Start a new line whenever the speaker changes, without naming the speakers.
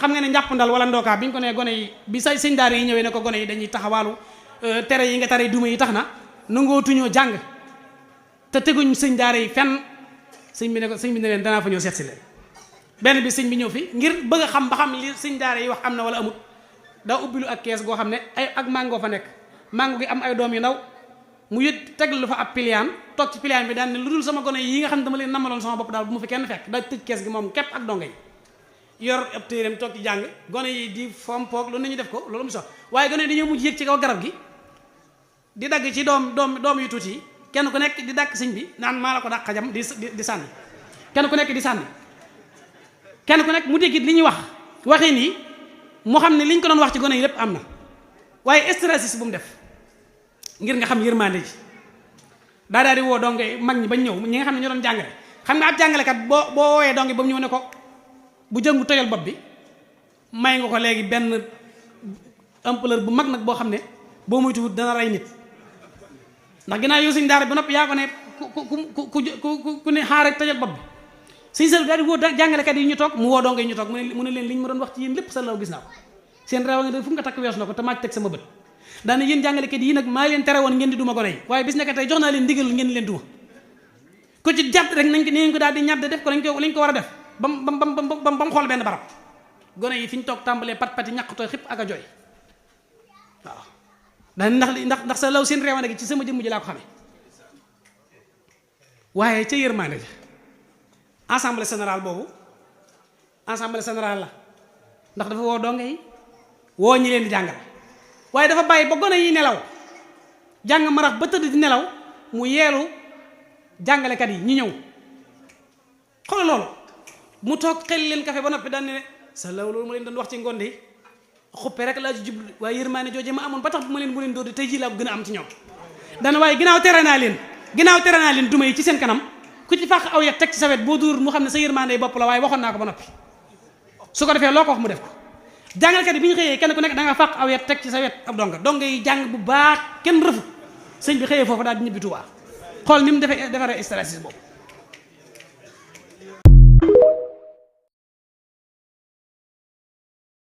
xam nga ne njàpp ndal wala ndookaa bi ñu ko ne gone yi bi say sëñ daara yi ñëwee ne ko gone yi dañuy taxawaalu tere yi nga tere duma yi tax na nangootuñoo jàng te teguñ sëñ daara yi fenn sëñ bi ne leen danaa fa ñëw seet si leen benn bi sëñ bi ñëw fi ngir bëgg a xam ba xam li sëñ daara yi wax am na wala amut daa ubbilu ak kees goo xam ne ak mango fa nekk mango gi am ay doom yu ndaw mu yët teg lu fa ab piliyaan toog ci piliyaan bi daan ne lu dul sama gone yi nga xam ne dama leen namaloon sama bopp daal bu ma fi kenn fekk daa tëj kees gi moom képp ak donga yi yor ab téeréem toog ci jàng gone yi di fompoog loolu nañu def ko loolu mu sox waaye gone yi dañoo mujj yëg ci kaw garab gi di dagg ci doom yu tuuti yi kenn ku nekk di dàkk sëñ bi naan maa la ko dàq xajam di sànni kenn ku nekk di sànni kenn ku nekk mu déggit li ñuy waxee nii mu xam ne liñ ko doon wax ci gone yi lépp am na waaye stratégie bu mu def ngir nga xam yërmande ji daal di woo donge mag ñi bañ ñëw ñi nga xam ne ñoo doon jàngale xam nga ab jàngalekat boo wooyee donge ba mu ñëw ne ko bu jëngu tojal bopp bi may nga ko léegi benn ampleur bu mag nag boo xam ne boo moytuwut dana rey nit ndax ginnaaw yow suñ daara ba noppi yaa ko ne ku ne xaar rek tojal bopp bi suñ sel daal di woo jàngalekat yi ñu toog mu woo donge yi ñu toog mu ne leen li ñu ma doon wax ci yéen lépp salaw gis naa ko seen réew nga fu nga takk weesu na ko te maa ci teg sama bët daana yéen jàngalekat yi nag maa leen tere woon ngeen di duma gone yi waaye bis nekk tey jox naa leen ndigal ngeen leen duma ko ci jàpp rek nañ ko daal di ñàdd def ko lañ ko war a def ba mu xool benn barab gone yi fi ñu toog tàmbalee pat-pati ñàkk tooy xip ak a jooy waaw ndax sa law seen réewane gi ci sama jëmm ji laa ko xamee waaye ca yërmande ji assemblée générale boobu assemblée générale la ndax dafa woo donge yi woo ñi leen di jàngal waaye dafa bàyyi ba gone yi nelaw jàng marax ba tëdd di nelaw mu yeelu jàngalekat yi ñi ñëw xoolal loolu mu toog xel leen café ba noppi daan ne sa law loolu ma leen doon wax ci ngoon yi xuppe rek laa ci jublu waaye yërmaane jooje ma amoon ba tax bu ma leen dóor di tey jii laa ko gën a am ci ñoom dana waaye ginnaaw tere naa leen duma yi ci seen kanam ku ci fàq aw yet teg ci sa wet boo dóor mu xam ne sa yërmaande bopp la waaye waxoon naa ko ba noppi su ko defee loo ko wax mu def ko jàngalkat yi bi ñu xëyee kenn ku nekk da nga fàq aw yet teg ci sa wet ab donga yi jàng bu baax kenn rëfut sëñ bi xëyee foofu daal di ñibbi Tuubaa xool ni mu defaree stratégie boobu